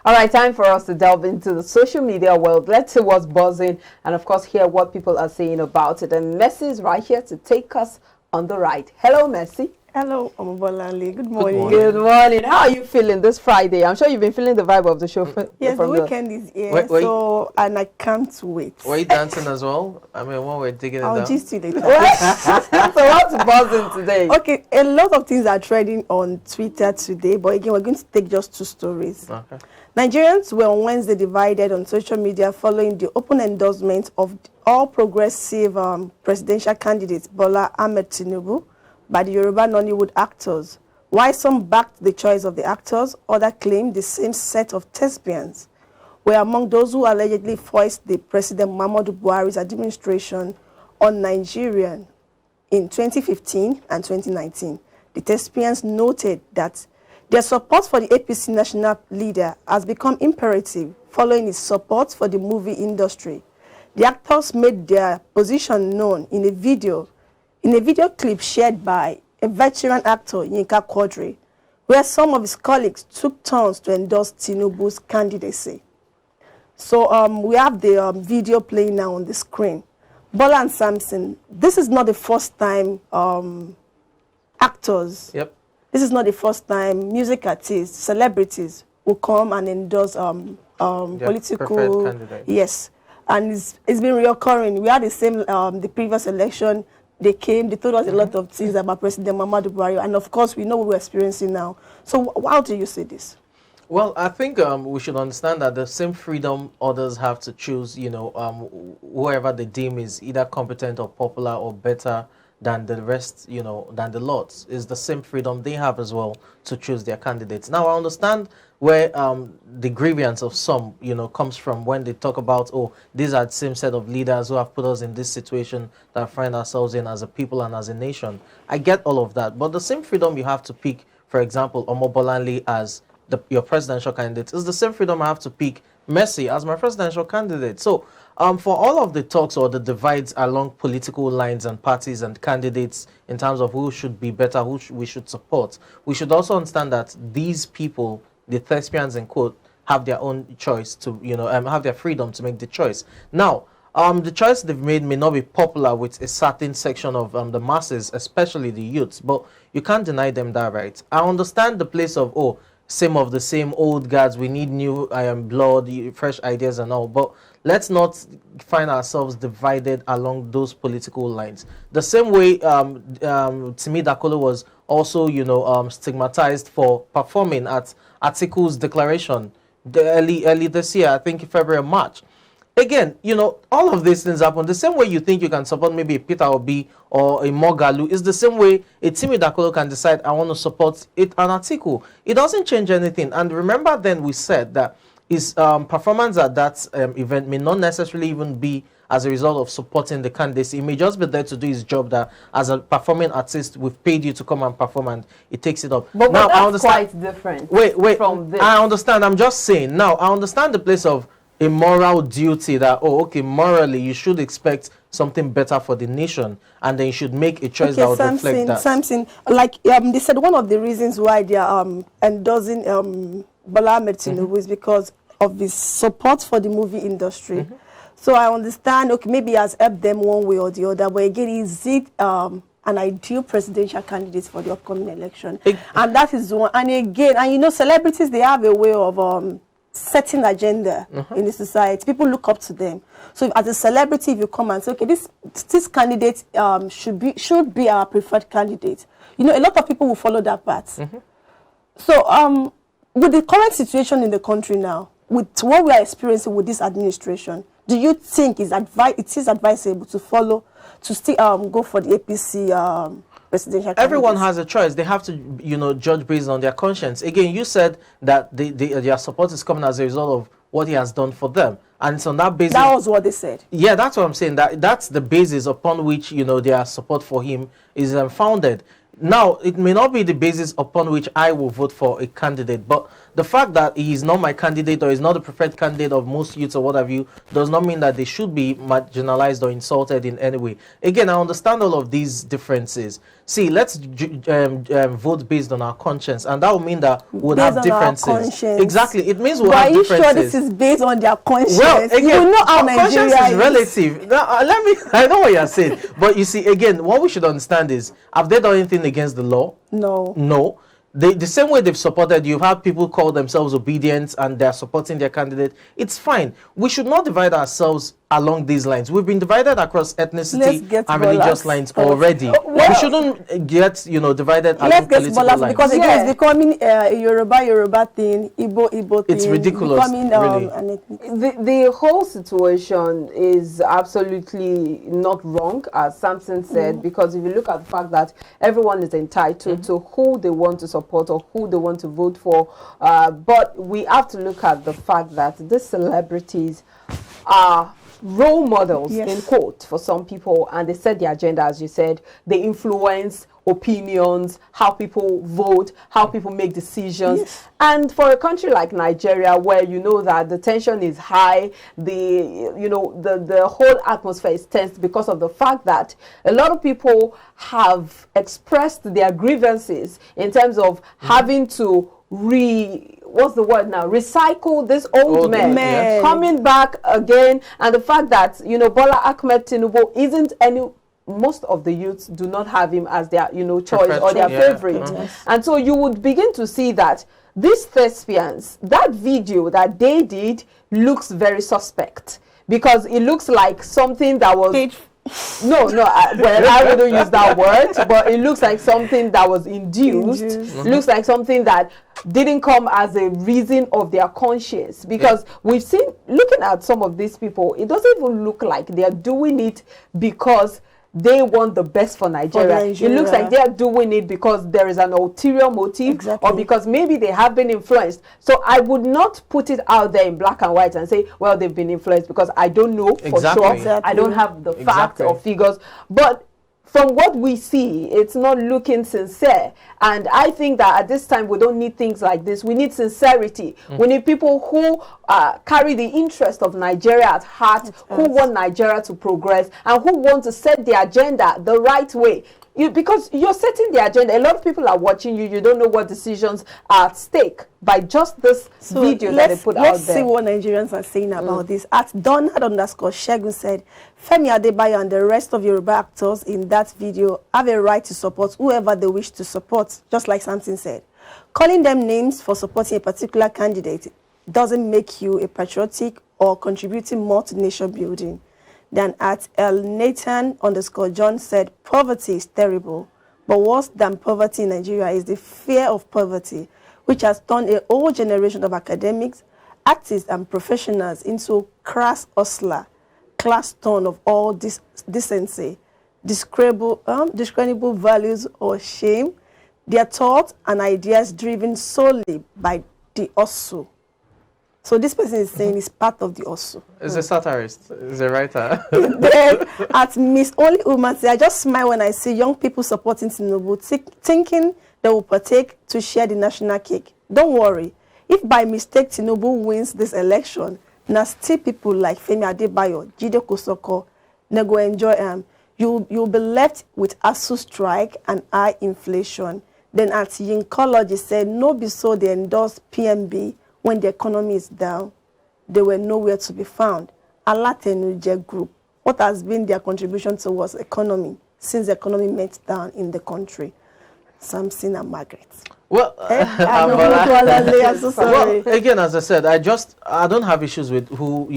All right, time for us to delve into the social media world. Let's see what's buzzing and, of course, hear what people are saying about it. And Messi is right here to take us on the ride. Hello, Messi. Hello, Omobolale. Good morning. Good morning. How are you feeling this Friday? I'm sure you've been feeling the vibe of the show. Yes, the weekend is here, and I can't wait. Were you dancing as well? I mean, when we're digging it down. I'll gist you later. So what's buzzing today? Okay, a lot of things are trending on Twitter today, but again, we're going to take just two stories. Okay. Nigerians were on Wednesday divided on social media following the open endorsement of all progressive presidential candidates Bola Ahmed Tinubu by the Yoruba Nollywood actors. While some backed the choice of the actors, others claimed the same set of thespians were among those who allegedly foisted the President Muhammadu Buhari's administration on Nigeria in 2015 and 2019. The thespians noted that their support for the APC national leader has become imperative following his support for the movie industry. The actors made their position known in a video clip shared by a veteran actor, Yinka Quadri, where some of his colleagues took turns to endorse Tinubu's candidacy. So we have the video playing now on the screen. Bola and Samson, this is not the first time actors, this is not the first time music artists, celebrities will come and endorse political candidates. Yes, and it's been reoccurring. We had the same, the previous election. They came, they told us a lot of things about President Muhammadu Buhari, and of course, we know what we're experiencing now. So how do you see this? Well, I think we should understand that the same freedom others have to choose, whoever they deem is either competent or popular or better than the rest, than the lots, is the same freedom they have as well to choose their candidates. Now, I understand where the grievance of some, comes from when they talk about, oh, these are the same set of leaders who have put us in this situation that we find ourselves in as a people and as a nation. I get all of that, but the same freedom you have to pick, for example, Omobolanle as your presidential candidate is the same freedom I have to pick Messi as my presidential candidate. So for all of the talks or the divides along political lines and parties and candidates in terms of who should be better, we should support, we should also understand that these people, the thespians in quote, have their own choice to, have their freedom to make the choice. Now, the choice they've made may not be popular with a certain section of the masses, especially the youths, but you can't deny them that right. I understand the place of, same of the same old guards, we need new blood, fresh ideas and all, but let's not find ourselves divided along those political lines. The same way Timi Dakolo was also, stigmatized for performing at Atiku's declaration early this year, I think February, March. Again, all of these things happen. The same way you think you can support maybe a Peter Obi or a Mogalu is the same way a Timi Dakolo can decide, I want to support an Atiku. It doesn't change anything. And remember then we said that his performance at that event may not necessarily even be as a result of supporting the candidacy. He may just be there to do his job, that as a performing artist, we've paid you to come and perform, and it takes it up. But now, that's I understand, quite different from this. I understand. I'm just saying. Now, I understand the place of a moral duty that, morally, you should expect something better for the nation, and then you should make a choice that would reflect that. Samson, like they said, one of the reasons why they are endorsing Bola Ahmed Tinubu is because of his support for the movie industry. So I understand, maybe he has helped them one way or the other, but again, is it an ideal presidential candidate for the upcoming election? And that is one. And again, celebrities, they have a way of setting agenda in the society. People look up to them. So if, as a celebrity, if you come and say, okay, this candidate should be our preferred candidate, a lot of people will follow that path. So with the current situation in the country now, with what we are experiencing with this administration, do you think it is advisable to still go for the APC presidential candidates? Everyone has a choice. They have to, judge based on their conscience. Again, you said that their support is coming as a result of what he has done for them. And it's on that basis. That was what they said. Yeah, that's what I'm saying. That's the basis upon which, their support for him is founded. Now, it may not be the basis upon which I will vote for a candidate, but The fact that he is not my candidate or is not the preferred candidate of most youths or what have you does not mean that they should be marginalized or insulted in any way. Again, I understand all of these differences. See, let's vote based on our conscience, and that will mean that we'll have differences. Exactly, it means we'll have differences. Are you sure this is based on their conscience? Well, again, you know how conscience is relative. Now, I know what you're saying, but you see, again, what we should understand is, have they done anything against the law? No. No. The same way they've supported, you've had people call themselves obedient and they're supporting their candidate. It's fine. We should not divide ourselves along these lines. We've been divided across ethnicity and religious lines already. We shouldn't get, divided along political lines. Because again, it's becoming a Yoruba thing, Igbo thing. It's ridiculous, really. The whole situation is absolutely not wrong, as Samson said, because if you look at the fact that everyone is entitled to who they want to support or who they want to vote for, but we have to look at the fact that these celebrities are role models, in quote, for some people, and they set the agenda, as you said. They influence opinions, how people vote, how people make decisions. And for a country like Nigeria, where you know that the tension is high, the whole atmosphere is tense because of the fact that a lot of people have expressed their grievances in terms of having to recycle this old man coming back again, and the fact that Bola Ahmed Tinubu isn't most of the youths do not have him as their choice or their favorite. And so you would begin to see that these thespians, that video that they did looks very suspect, because it looks like something that was well, I wouldn't use that word, but it looks like something that was induced. Looks like something that didn't come as a reason of their conscience, because we've seen, looking at some of these people, it doesn't even look like they're doing it because they want the best for Nigeria. It looks like they're doing it because there is an ulterior motive, or because maybe they have been influenced. So I would not put it out there in black and white and say, well, they've been influenced, because I don't know for sure. I don't have the facts or figures. But from what we see, it's not looking sincere. And I think that at this time, we don't need things like this. We need sincerity. We need people who carry the interest of Nigeria at heart, who want Nigeria to progress, and who want to set the agenda the right way. Because you're setting the agenda. A lot of people are watching you. You don't know what decisions are at stake by just this video that they put out there. Let's see what Nigerians are saying about this. At Donald_Shegun said, Femi Adebayo and the rest of Yoruba actors in that video have a right to support whoever they wish to support, just like Samson said. Calling them names for supporting a particular candidate doesn't make you a patriotic or contributing more to nation building. Then at Nathan_John said, poverty is terrible, but worse than poverty in Nigeria is the fear of poverty, which has turned a whole generation of academics, artists, and professionals into crass hustler, class torn of all decency, discernible values or shame, their thoughts and ideas driven solely by the hustle. So this person is saying it's part of the hustle. Is a satirist, is a writer. Then at Miss Only Woman, I just smile when I see young people supporting Tinubu, thinking they will partake to share the national cake. Don't worry. If by mistake Tinubu wins this election, now still people like Femi Adebayo, Jide Kosoko, they go enjoy you'll be left with ASU strike and high inflation. Then at Yinkology said, no be so they endorse PMB when the economy is down. They were nowhere to be found. Alatenuje Group, what has been their contribution towards economy since the economy went down in the country? Samson and Margaret. Well, I'm so sorry. Well, again, as I said, I don't have issues with who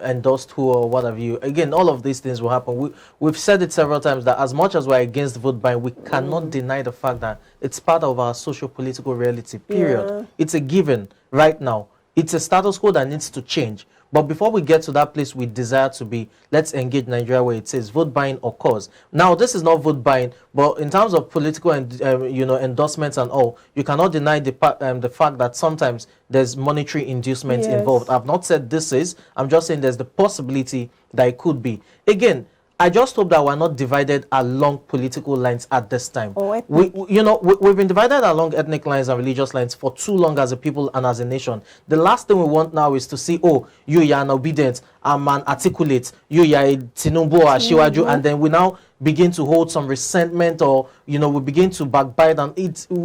endorsed who or what have you. Again, all of these things will happen. We've said it several times that as much as we're against vote buying, we cannot deny the fact that it's part of our socio-political reality, period. It's a given right now. It's a status quo that needs to change. But before we get to that place we desire to be, let's engage Nigeria where it says vote buying occurs. Now, this is not vote buying, but in terms of political and endorsements and all, you cannot deny the fact that sometimes there's monetary inducement involved. I've not said this is. I'm just saying there's the possibility that it could be. Again, I just hope that we're not divided along political lines at this time. Oh, we've been divided along ethnic lines and religious lines for too long as a people and as a nation. The last thing we want now is to see, oh, you are an obedient, I'm an articulate, you are a Tinubu or a Shiwaju, and then we now begin to hold some resentment, or we begin to backbite, and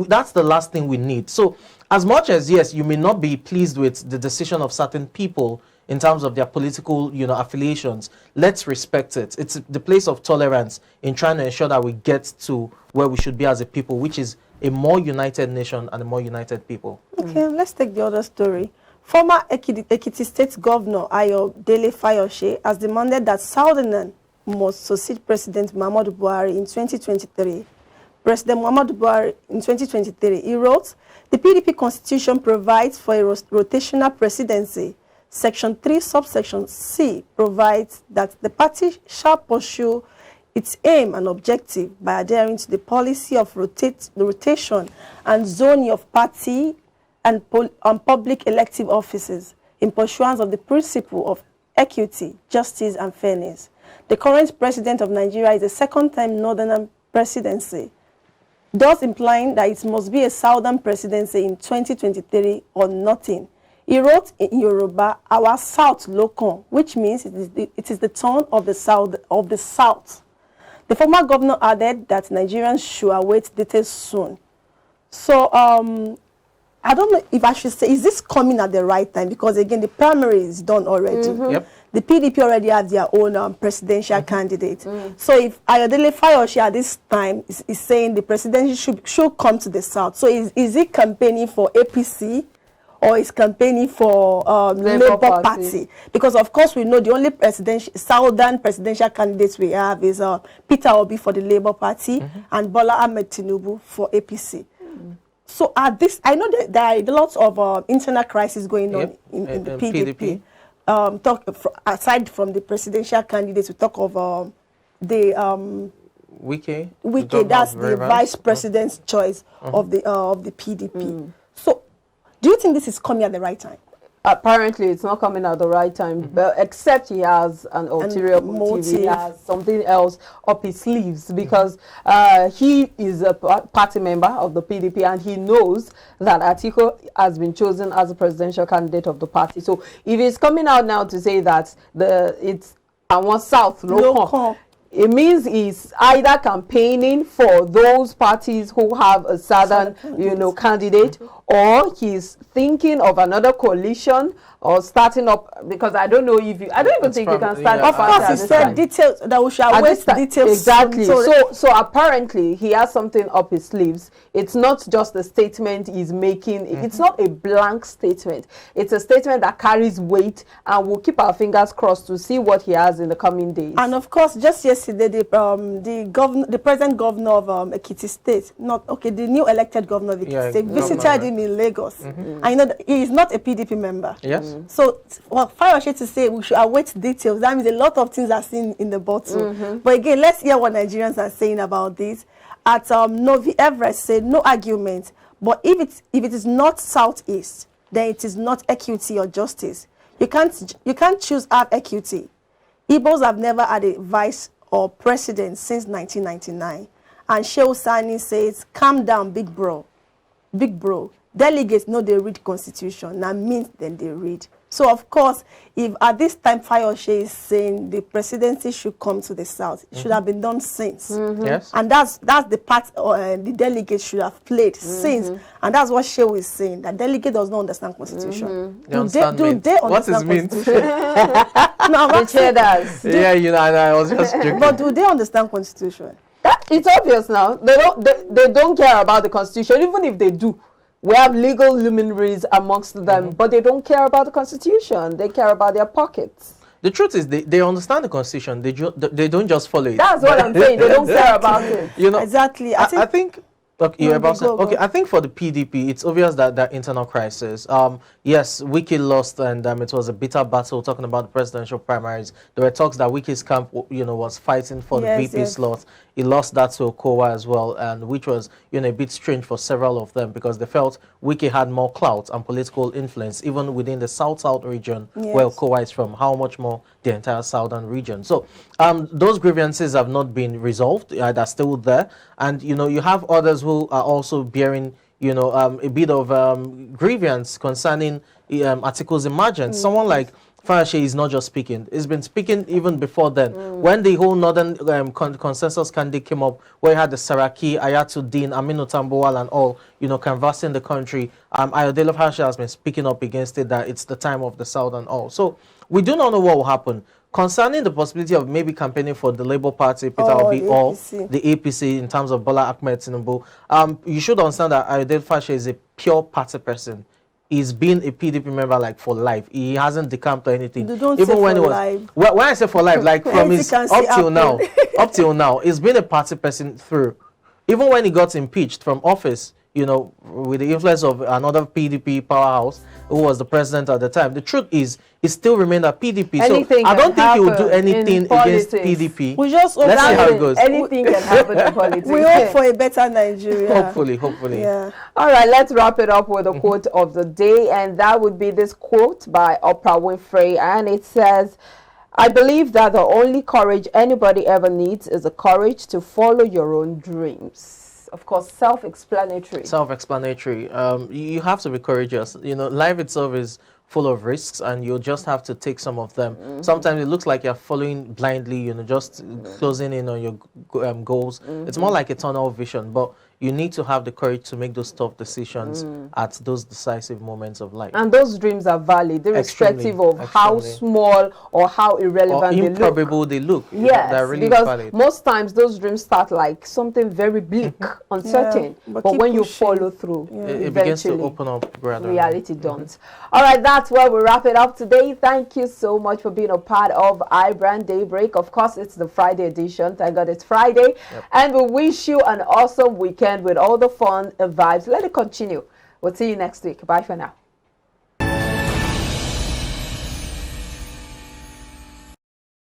that's the last thing we need. So as much as, yes, you may not be pleased with the decision of certain people in terms of their political, affiliations, let's respect it. It's the place of tolerance in trying to ensure that we get to where we should be as a people, which is a more united nation and a more united people. Okay, let's take the other story. Former Ekiti State Governor Ayodele Fayose has demanded that Southerners must succeed President Muhammadu Buhari in 2023. President Muhammadu Buhari in 2023, he wrote, "The PDP constitution provides for a rotational presidency. Section 3, subsection C provides that the party shall pursue its aim and objective by adhering to the policy of rotation and zoning of party and public elective offices in pursuance of the principle of equity, justice, and fairness. The current president of Nigeria is a second-time northern presidency, thus implying that it must be a southern presidency in 2023 or nothing." He wrote in Yoruba, "Our South Lokon," which means it is the turn of the South. The former governor added that Nigerians should await details soon. So, I don't know if I should say, is this coming at the right time? Because again, the primary is done already. Yep. The PDP already have their own presidential candidate. So if Ayodele Fayose at this time is saying the presidency should come to the South, so is he campaigning for APC? Or is campaigning for Labour Party? Because of course we know the only southern presidential candidates we have is Peter Obi for the Labour Party and Bola Ahmed Tinubu for APC. So at this, I know that there are lots of internal crisis going on in the PDP. Aside from the presidential candidates, we talk of the Wike, that's the vice president's choice of the PDP. So do you think this is coming at the right time? Apparently, it's not coming at the right time, except he has an ulterior motive. He has something else up his sleeves, because he is a party member of the PDP, and he knows that Atiku has been chosen as a presidential candidate of the party. So if he's coming out now to say that it's Awon South Lokon, it means he's either campaigning for those parties who have a southern, candidate, or he's thinking of another coalition or starting up, because I don't know if I don't even think you can start. Of course, he said details that we shall wait details. Exactly. So apparently he has something up his sleeves. It's not just a statement he's making. It's not a blank statement. It's a statement that carries weight, and we'll keep our fingers crossed to see what he has in the coming days. And of course, just yesterday, the present governor of Ekiti State, the new elected governor of Ekiti State, visited him in Lagos. I know that he is not a PDP member. Yes. So, Fayose to say we should await details, that means a lot of things are seen in the bottle. But again, let's hear what Nigerians are saying about this. At Novi Everest said, no argument, but if it is not Southeast, then it is not equity or justice. You can't choose our equity. Igbos have never had a vice or president since 1999. And Shehu Sani says, calm down, big bro. Big bro. Delegates know they read constitution. Now means then they read. So of course, if at this time Fayose is saying the presidency should come to the South, it should have been done since. Yes. And that's the part the delegate should have played since. And that's what Shehu is saying, that delegate does not understand constitution. Do they understand constitution? No, the chair does. Yeah, I was just joking. But do they understand constitution? It's obvious now. They don't care about the constitution, even if they do. We have legal luminaries amongst them, but they don't care about the constitution. They care about their pockets. The truth is, they understand the constitution. They don't just follow it. That's what I'm saying. They don't care about it. Exactly. I think. I think for the PDP, it's obvious that there are internal crisis. Yes, Wike lost, and it was a bitter battle. Talking about the presidential primaries, there were talks that Wike's camp, was fighting for the VP slot he lost that to Okowa as well, and which was, you know, a bit strange for several of them because they felt Wike had more clout and political influence even within the South region where Okowa is from, how much more the entire southern region. So those grievances have not been resolved. They're still there, and you know, you have others who are also bearing, you know, a bit of grievance concerning articles emergence. Someone like Farashe is not just speaking. He's been speaking even before then. When the whole Northern consensus candidate came up, where you had the Saraki, Ayatuddin, Aminu Tambuwal and all, you know, canvassing the country, Ayodele Farashe has been speaking up against it, that it's the time of the South and all. So we do not know what will happen. Concerning the possibility of maybe campaigning for the Labour Party, Peter Obi, or the APC in terms of Bola Ahmed Tinubu, you should understand that Ayodele Farashe is a pure party person. He's been a PDP member like for life. He hasn't decamped or anything. Even when he was when I say for life, like from his up till now, he's been a party person through. Even when he got impeached from office, you know, with the influence of another PDP powerhouse who was the president at the time. The truth is, he still remained at PDP. Anything so I don't think he will do anything against PDP. We just let's see how it goes. Anything can happen in politics. We hope for a better Nigeria. Hopefully. Yeah. All right, let's wrap it up with a quote of the day, and that would be this quote by Oprah Winfrey, and it says, "I believe that the only courage anybody ever needs is the courage to follow your own dreams." Of course, self-explanatory. Self-explanatory. You have to be courageous. You know, life itself is full of risks, and you just have to take some of them. Sometimes it looks like you're following blindly, you know, just closing in on your goals. It's more like a tunnel vision, but you need to have the courage to make those tough decisions at those decisive moments of life. And those dreams are valid, irrespective of how small or how irrelevant or improbable they look. Yes, they're really because valid. most times those dreams start like something very bleak, uncertain. But when you pushing. follow through, it begins to open up gradually. Reality don't. All right, that's where we wrap it up today. Thank you so much for being a part of iBrand Daybreak. Of course, it's the Friday edition. Thank God it's Friday. And we wish you an awesome weekend with all the fun and vibes. Let it continue. We'll see you next week. Bye for now.